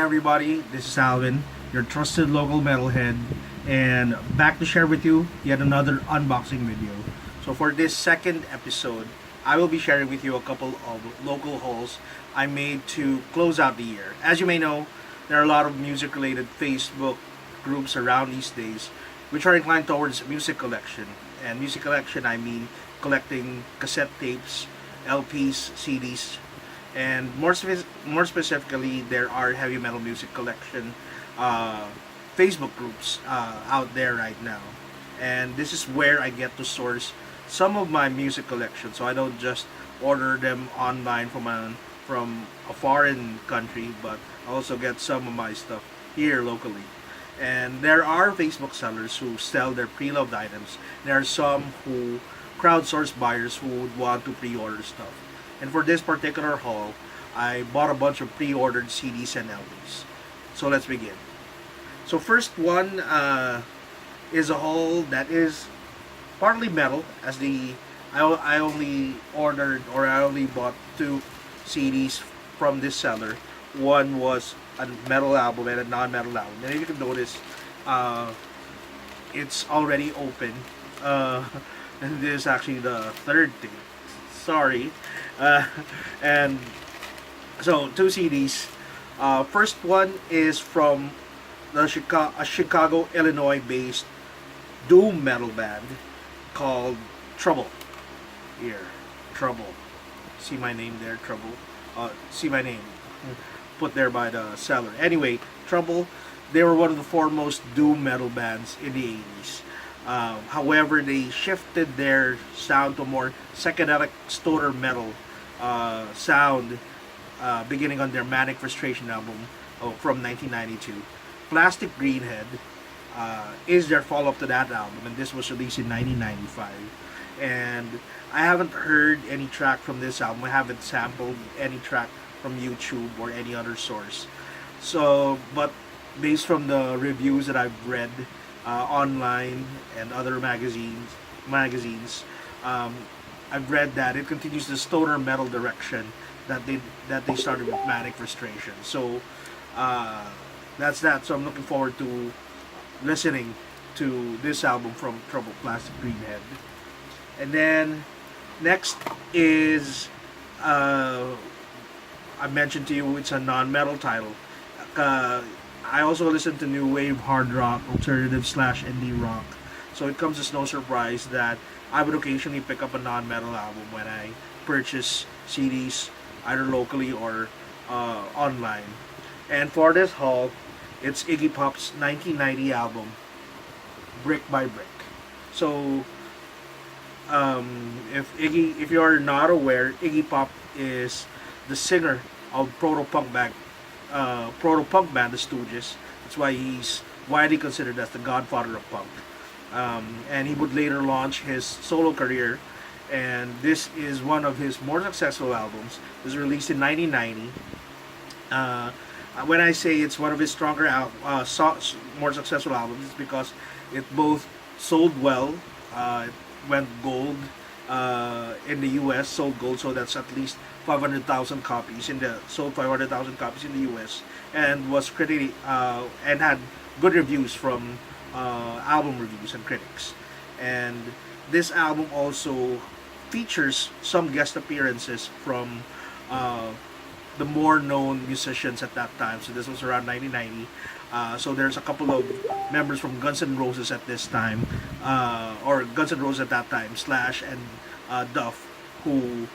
everybody, this is Alvin, your trusted local metalhead, and back to share with you yet another unboxing video. So for this second episode, I will be sharing with you a couple of local hauls I made to close out the year. As you may know, there are a lot of music-related Facebook groups around these days which are inclined towards music collection. And music collection, I mean collecting cassette tapes, LPs, CDs, and more specifically, there are heavy metal music collection uh, Facebook groups out there right now, and this is where I get to source some of my music collection. So I don't just order them online from a foreign country, but I also get some of my stuff here locally. And there are Facebook sellers who sell their pre-loved items. There are some who crowdsource buyers who would want to pre-order stuff. And for this particular haul, I bought a bunch of pre-ordered CDs and LPs. So let's begin. So first one is a haul that is partly metal, as I only ordered, or I only bought two CDs from this seller. One was a metal album and a non-metal album. And if you can notice, it's already open. And this is actually the third thing. Sorry. And so two CDs. First one is from a Chicago, Illinois-based doom metal band called Trouble. Here, Trouble. See my name there, Trouble. See my name put there by the seller. Anyway, Trouble. They were one of the foremost doom metal bands in the 80s. However, they shifted their sound to more psychedelic stoner metal sound beginning on their Manic Frustration album from 1992. Plastic Greenhead is their follow-up to that album, and this was released in 1995. And I haven't heard any track from this album. I haven't sampled any track from YouTube or any other source. So, but based from the reviews that I've read online and other magazines, I've read that it continues the stoner metal direction that they started with Manic Frustration. So that's that. So I'm looking forward to listening to this album from Trouble, Plastic Greenhead. And then next is I mentioned to you it's a non-metal title. I also listen to new wave, hard rock, alternative / indie rock. So it comes as no surprise that I would occasionally pick up a non-metal album when I purchase CDs either locally or online. And for this haul, it's Iggy Pop's 1990 album, Brick by Brick. So if you're not aware, Iggy Pop is the singer of proto-punk band, The Stooges. That's why he's widely considered as the godfather of punk. And he would later launch his solo career, and this is one of his more successful albums. It was released in 1990. When I say it's one of his more successful albums, it's because it both sold well. It went gold in the U.S. Sold gold, so that's at least 500,000 copies sold 500,000 copies in the U.S. and was critically and had good reviews from album reviews and critics. And this album also features some guest appearances from the more known musicians at that time. So this was around 1990. So there's a couple of members from Guns N' Roses at this time, or Guns N' Roses at that time, Slash and Duff, who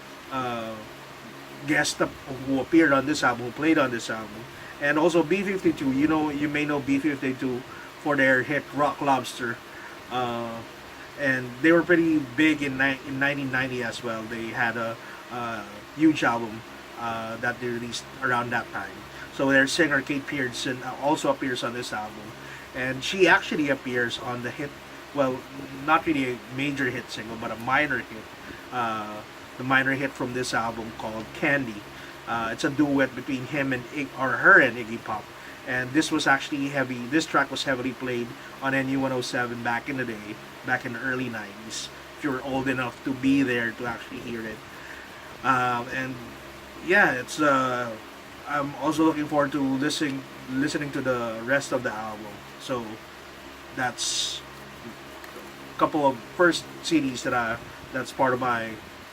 who appeared on this album, who played on this album, and also B-52. You may know B-52 for their hit Rock Lobster, and they were pretty big in 1990 as well. They had a huge album that they released around that time. So their singer Kate Pearson also appears on this album, and she actually appears on the hit, well, not really a major hit single, but a minor hit. The minor hit from this album called Candy. It's a duet between her and Iggy Pop. And this was actually this track was heavily played on NU107 back in the day, back in the early 90s. If you were old enough to be there to actually hear it. And yeah, it's I'm also looking forward to listening to the rest of the album. So that's a couple of first CDs that's part of my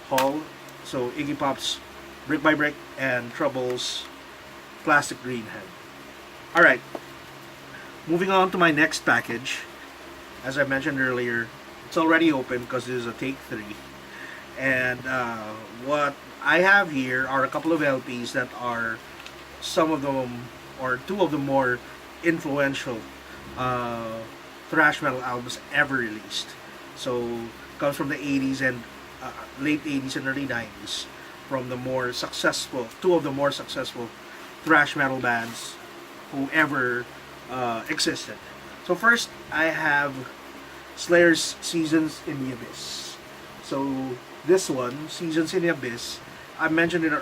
haul. So Iggy Pop's Brick by Brick and Trouble's Plastic Greenhead. All right, moving on to my next package. As I mentioned earlier, it's already open because this is a take three. And what I have here are a couple of LPs that are some of them, or two of the more influential uh, thrash metal albums ever released. So comes from the 80s and late 80s and early 90s, from the more successful, two of the more successful thrash metal bands who ever existed. So first, I have Slayer's Seasons in the Abyss. So this one, Seasons in the Abyss, I mentioned it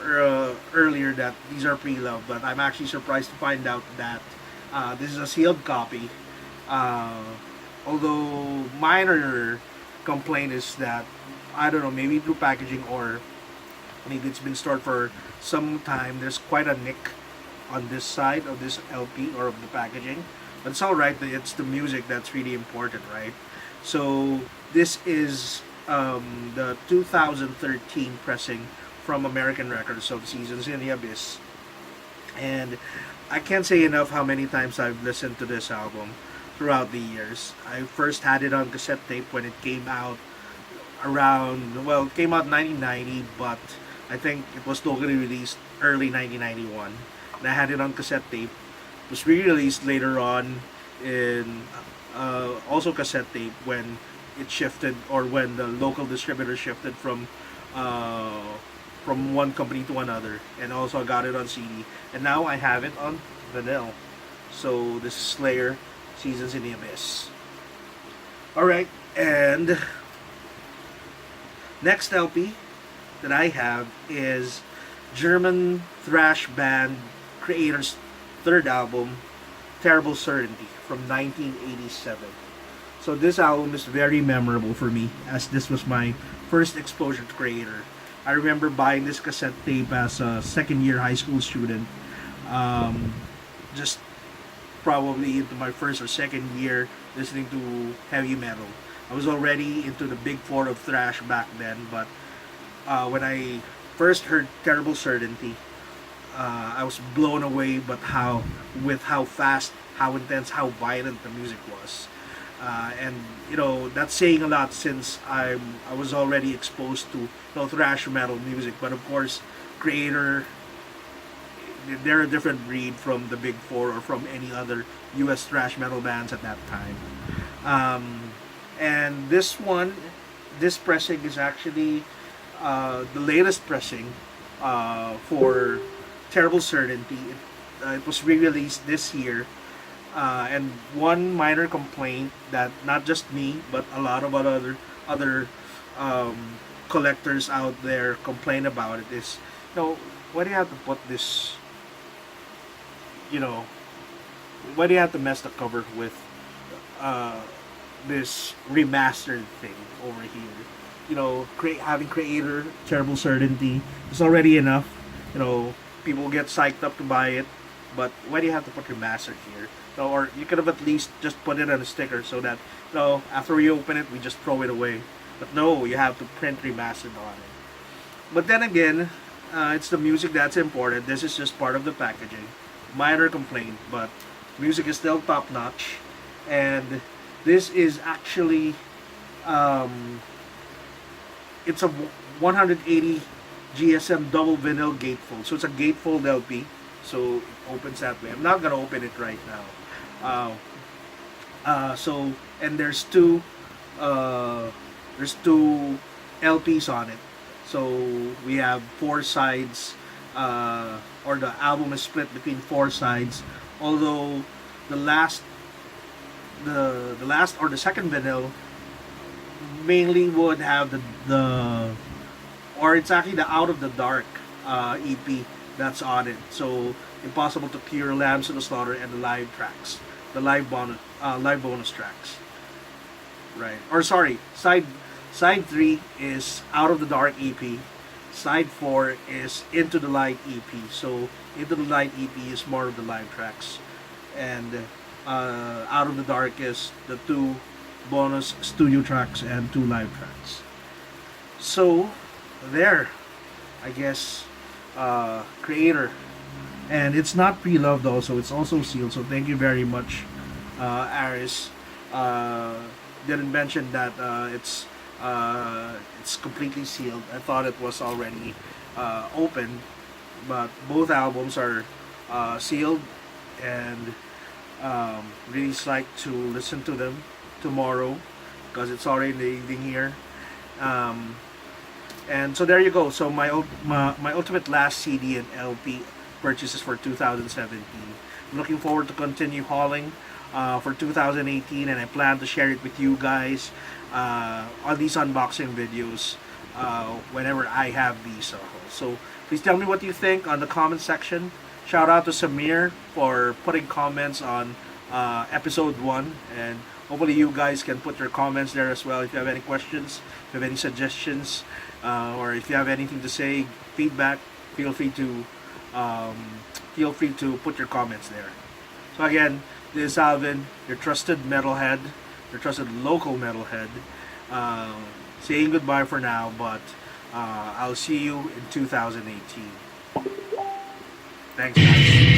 earlier that these are pre-loved, but I'm actually surprised to find out that this is a sealed copy. Uh, Although minor complaint is that, I don't know, maybe through packaging or maybe it's been stored for some time, there's quite a nick on this side of this LP or of the packaging. But it's alright, it's the music that's really important, right? So this is the 2013 pressing from American Records of Seasons in the Abyss. And I can't say enough how many times I've listened to this album throughout the years. I first had it on cassette tape when it came out around, well, it came out 1990, but I think it was locally released early 1991. And I had it on cassette tape. It was re-released later on in also cassette tape when it shifted, or when the local distributor shifted uh, from one company to another, and also I got it on CD, and now I have it on vinyl. So this is Slayer, Seasons in the Abyss. All right, and next LP that I have is German thrash band Kreator's third album, Terrible Certainty, from 1987. So this album is very memorable for me, as this was my first exposure to Kreator. I remember buying this cassette tape as a second year high school student. Just probably into my first or second year listening to heavy metal. I was already into the big four of thrash back then, but when I first heard Terrible Certainty, I was blown away with how fast, how intense, how violent the music was. And you know, that's saying a lot, since I was already exposed to, you know, thrash metal music. But of course, Kreator, they're a different breed from the big four or from any other US thrash metal bands at that time. And this pressing is actually the latest pressing for Terrible Certainty. It was re-released this year. And one minor complaint that not just me, but a lot of other collectors out there complain about it is, you know, why do you have to put this, you know, why do you have to mess the cover with this remastered thing over here? You know, having Kreator, Terrible Certainty is already enough. You know, people get psyched up to buy it, but why do you have to put remastered here? So, or you could have at least just put it on a sticker so that, you know, after we open it, we just throw it away. But no, you have to print remastered on it. But then again, it's the music that's important. This is just part of the packaging. Minor complaint, but music is still top notch. And this is actually, it's a 180 GSM double vinyl gatefold. So it's a gatefold LP. So it opens that way. I'm not gonna open it right now. So, and there's two LPs on it. So we have four sides, or the album is split between four sides. Although the last or the second vinyl mainly would have or it's actually the Out of the Dark EP that's on it. So Impossible to Cure, Lambs to the Slaughter, and the live tracks, the live bonus tracks, right? Or sorry, side 3 is Out of the Dark EP. Side 4 is Into the Light EP. So Into the Light EP is more of the live tracks. and Out of the Darkest, the two bonus studio tracks and two live tracks. So there, I guess, creator, and it's not pre-loved also. It's also sealed. So thank you very much, Aris. Didn't mention that it's completely sealed. I thought it was already open, but both albums are sealed, and really psyched to listen to them tomorrow because it's already in the evening here. Um, and so there you go. So my ultimate last CD and LP purchases for 2017. I'm looking forward to continue hauling for 2018, and I plan to share it with you guys on these unboxing videos whenever I have these. So please tell me what you think on the comment section. Shout out to Samir for putting comments on episode 1, and hopefully you guys can put your comments there as well if you have any questions, if you have any suggestions, or if you have anything to say, feedback. Feel free to put your comments there. So again, this is Alvin, your trusted metalhead, your trusted local metalhead, saying goodbye for now, but I'll see you in 2018. Thanks, guys.